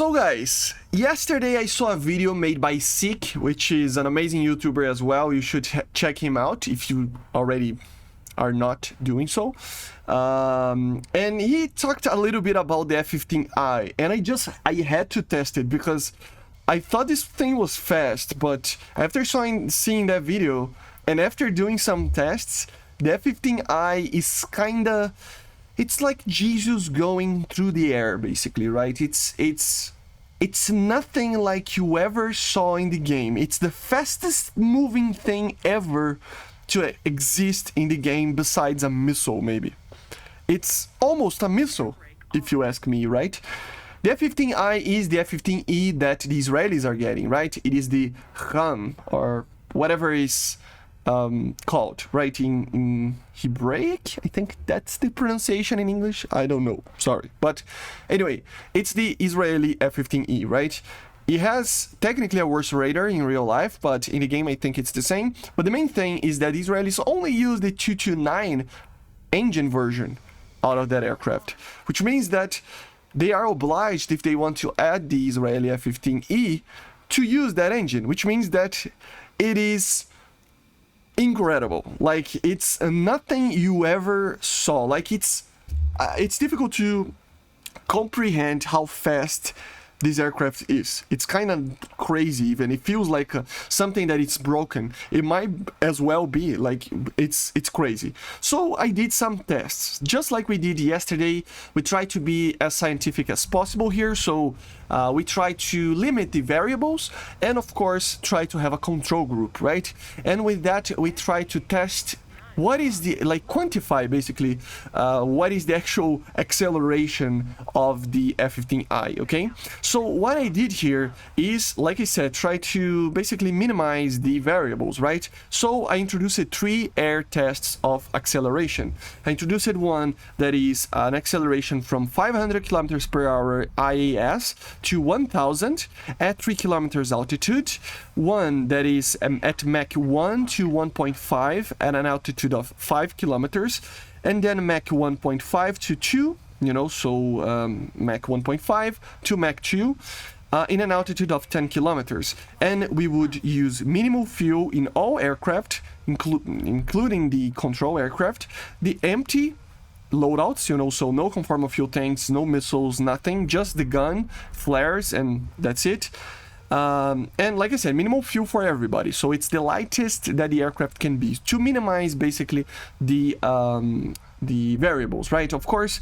So guys, yesterday I saw a video made by Seek, which is an amazing YouTuber as well. You should check him out if you already are not doing so. And he talked a little bit about the F-15I, and I had to test it because I thought this thing was fast, but after seeing that video and after doing some tests, the F-15I is kinda... It's like Jesus going through the air, basically, right? It's nothing like you ever saw in the game. It's the fastest moving thing ever to exist in the game besides a missile, maybe. It's almost a missile, if you ask me, right? The F-15I is the F-15E that the Israelis are getting, right? It is the RA'AM, or whatever is called, right, in Hebraic. I think that's the pronunciation in English. I don't know, sorry. But anyway, it's the Israeli F-15E, right? It has technically a worse radar in real life, but in the game I think it's the same. But the main thing is that Israelis only use the 229 engine version out of that aircraft, which means that they are obliged, if they want to add the Israeli F-15E, to use that engine, which means that it is incredible. Like, it's nothing you ever saw. Like, it's difficult to comprehend how fast this aircraft is. It's kind of crazy even. It feels like something that it's broken. It might as well be. Like, it's crazy. So I did some tests. Just like we did yesterday, we tried to be as scientific as possible here. So we try to limit the variables and of course try to have a control group, right? And with that, we try to test what is the, like, quantify basically what is the actual acceleration of the F-15I, okay? So what I did here is, like I said, try to basically minimize the variables, right? So I introduced 3 air tests of acceleration. I introduced one that is an acceleration from 500 kilometers per hour IAS to 1000 at 3 kilometers altitude, one that is at Mach 1 to 1.5 at an altitude of 5 kilometers, and then Mach 1.5 to 2, you know, so Mach 1.5 to Mach 2 in an altitude of 10 kilometers. And we would use minimal fuel in all aircraft, including the control aircraft, the empty loadouts, you know, so no conformal fuel tanks, no missiles, nothing, just the gun, flares, and that's it. And like I said, minimal fuel for everybody, so it's the lightest that the aircraft can be to minimize basically the variables, right? Of course,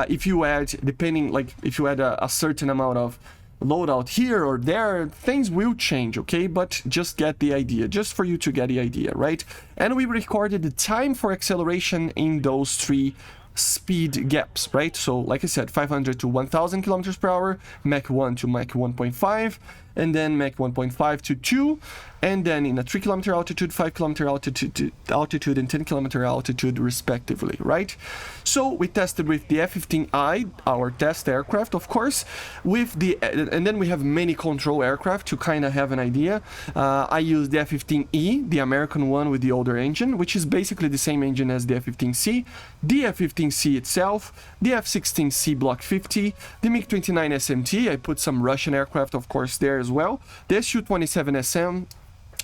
if you add, depending, like if you add a certain amount of loadout here or there, things will change, okay? But just get the idea, just for you to get the idea, right? And we recorded the time for acceleration in those 3 speed gaps, right? So like I said, 500 to 1000 kilometers per hour, Mach 1 to Mach 1.5, and then Mach 1.5 to 2, and then in a 3 kilometer altitude, 5 kilometer altitude, and 10 kilometer altitude respectively, right? So we tested with the F-15I, our test aircraft, of course, with the, and then we have many control aircraft to kind of have an idea. I used the F-15E, the American one with the older engine, which is basically the same engine as the F-15C, the F-15C itself, the F-16C Block 50, the MiG-29 SMT, I put some Russian aircraft, of course, there as well, the Su-27 SM,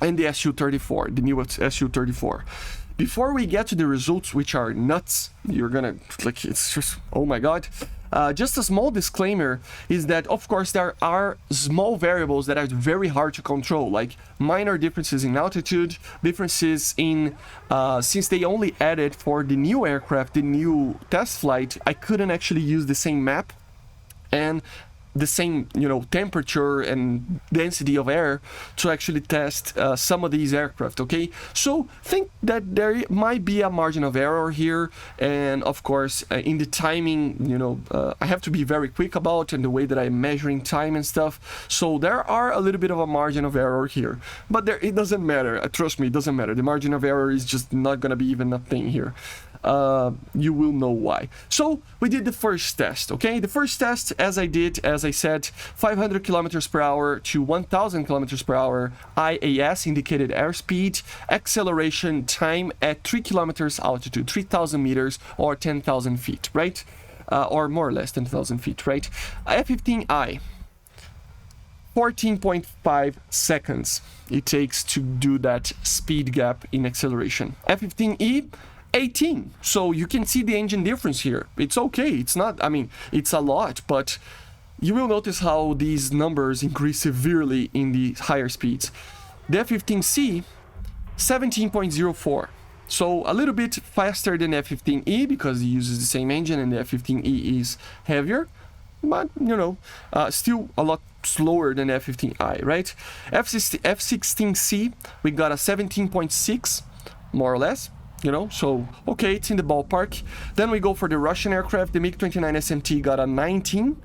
and the Su-34, the new Su-34. Before we get to the results, which are nuts, you're gonna, like, it's just, oh my god. Just a small disclaimer is that, of course, there are small variables that are very hard to control, like minor differences in altitude, differences in, since they only added for the new aircraft, the new test flight, I couldn't actually use the same map and the same, you know, temperature and density of air to actually test some of these aircraft, okay? So think that there might be a margin of error here, and of course in the timing, you know, I have to be very quick about and the way that I'm measuring time and stuff, so there are a little bit of a margin of error here, but it doesn't matter, trust me, it doesn't matter. The margin of error is just not gonna be even a thing here. You will know why. So we did the first test, okay? The first test, as I said, 500 kilometers per hour to 1000 kilometers per hour IAS, indicated airspeed, acceleration time at 3 kilometers altitude, 3000 meters or 10,000 feet, right? Or more or less 10,000 feet, right? F-15I. 14.5 seconds it takes to do that speed gap in acceleration. F-15E, 18. So you can see the engine difference here. It's okay. It's not, I mean, it's a lot, but you will notice how these numbers increase severely in the higher speeds. The F-15C, 17.04. So a little bit faster than the F-15E because it uses the same engine and the F-15E is heavier. But, you know, still a lot slower than F-15I, right? F-16C, we got a 17.6, more or less. You know, so okay, it's in the ballpark. Then we go for the Russian aircraft. The MiG-29 SMT got a 19,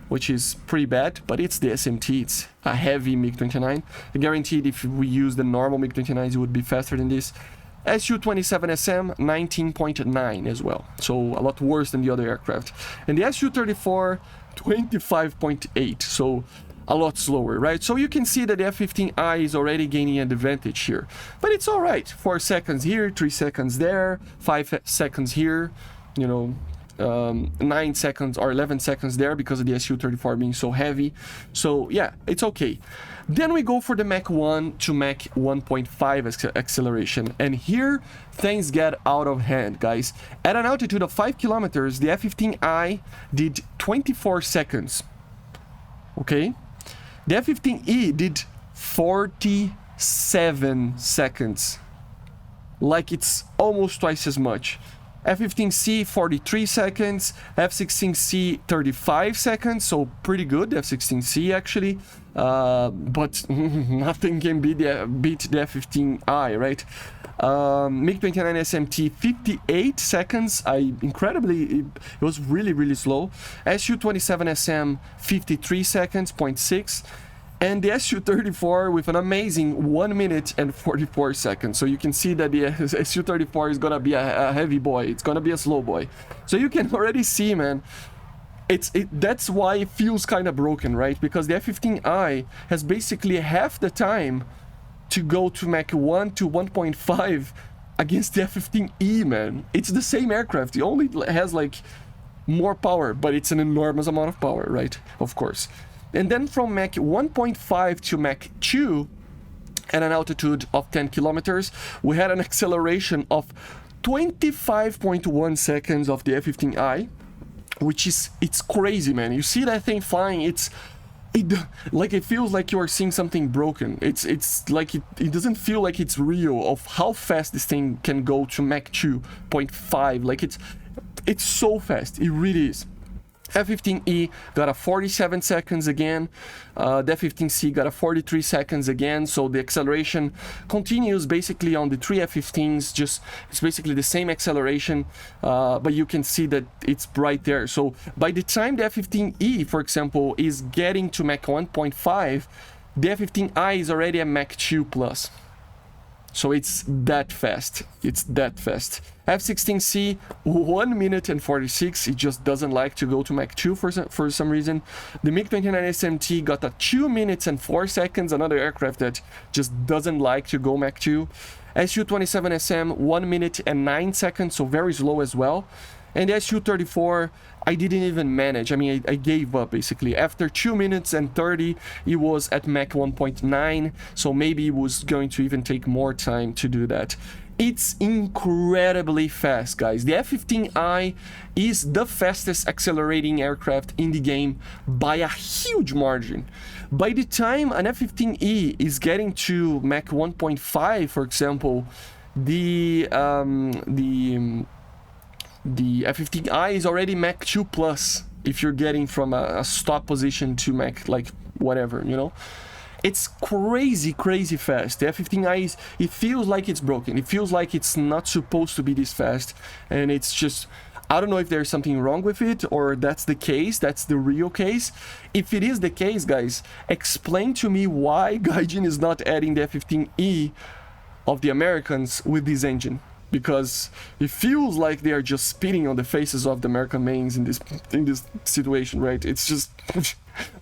which is pretty bad, but it's the SMT. It's a heavy MiG-29. Guaranteed if we use the normal MiG-29s, it would be faster than this. Su-27SM, 19.9 as well. So a lot worse than the other aircraft. And the Su-34, 25.8. So a lot slower, right? So you can see that the F-15I is already gaining an advantage here. But it's all right. 4 seconds here, 3 seconds there, 5 seconds here, you know, 9 seconds or 11 seconds there because of the Su-34 being so heavy. So yeah, it's okay. Then we go for the Mach 1 to Mach 1.5 acceleration. And here things get out of hand, guys. At an altitude of 5 kilometers, the F-15I did 24 seconds. Okay? The F-15E did 47 seconds. Like it's almost twice as much. F-15C 43 seconds, F-16C 35 seconds, so pretty good, F-16C actually, but nothing can beat the F-15I, right? MiG-29 SMT 58 seconds, it was really slow. Su-27SM 53 seconds, 0.6. And the Su-34 with an amazing 1 minute and 44 seconds. So you can see that the Su-34 is gonna be a heavy boy. It's gonna be a slow boy. So you can already see, man, that's why it feels kind of broken, right? Because the F-15I has basically half the time to go to Mach 1 to 1.5 against the F-15E, man. It's the same aircraft. It only has like more power, but it's an enormous amount of power, right? Of course. And then from Mach 1.5 to Mach 2, at an altitude of 10 kilometers, we had an acceleration of 25.1 seconds of the F-15I, which is, it's crazy, man. You see that thing flying, it feels like you are seeing something broken. It's like it doesn't feel like it's real of how fast this thing can go to Mach 2.5. Like it's so fast, it really is. F-15E got a 47 seconds again. The F-15C got a 43 seconds again. So the acceleration continues basically on the 3 F-15s. It's basically the same acceleration, but you can see that it's right there. So by the time the F-15E, for example, is getting to Mach 1.5, the F-15I is already at Mach 2 plus. So it's that fast. It's that fast. F-16C, 1 minute and 46. It just doesn't like to go to Mach 2 for some reason. The MiG-29 SMT got a 2 minutes and 4 seconds. Another aircraft that just doesn't like to go Mach 2. Su-27SM, 1 minute and 9 seconds. So very slow as well. And the Su-34, I didn't even manage. I mean, I gave up basically. After 2 minutes and 30, it was at Mach 1.9. So maybe it was going to even take more time to do that. It's incredibly fast, guys. The F-15I is the fastest accelerating aircraft in the game by a huge margin. By the time an F-15E is getting to Mach 1.5, for example, the F-15I is already Mach 2 plus if you're getting from a stop position to Mach, like, whatever, you know? It's crazy fast. The F-15I it feels like it's broken. It feels like it's not supposed to be this fast. And it's just, I don't know if there's something wrong with it or that's the case, that's the real case. If it is the case, guys, explain to me why Gaijin is not adding the F-15E of the Americans with this engine. Because it feels like they are just spitting on the faces of the American mains in this situation, right? It's just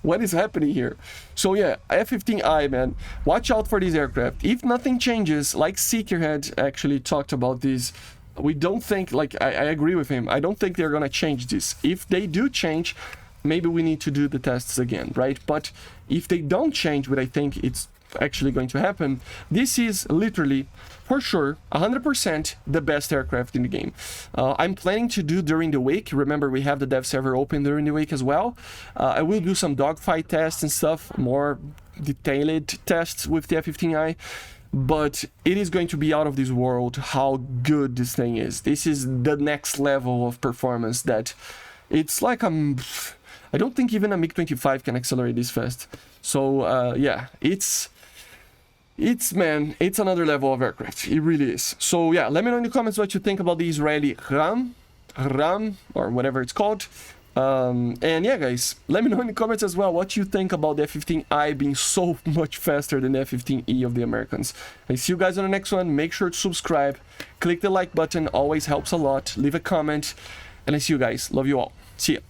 what is happening here? So yeah, F-15I, man, watch out for this aircraft. If nothing changes, like Seeker had actually talked about this, we don't think, like I agree with him, I don't think they're gonna change this. If they do change, maybe we need to do the tests again, right? But if they don't change, what I think it's actually going to happen, this is literally, for sure, 100% the best aircraft in the game. I'm planning to do during the week. Remember, we have the dev server open during the week as well. I will do some dogfight tests and stuff, more detailed tests with the F-15I. But it is going to be out of this world how good this thing is. This is the next level of performance that it's like I don't think even a MiG-25 can accelerate this fast. So yeah, it's another level of aircraft. It really is. So yeah, let me know in the comments what you think about the Israeli RA'AM, or whatever it's called. And yeah, guys, let me know in the comments as well what you think about the F-15I being so much faster than the F-15E of the Americans. I see you guys on the next one. Make sure to subscribe, click the like button, always helps a lot. Leave a comment, and I see you guys. Love you all. See ya.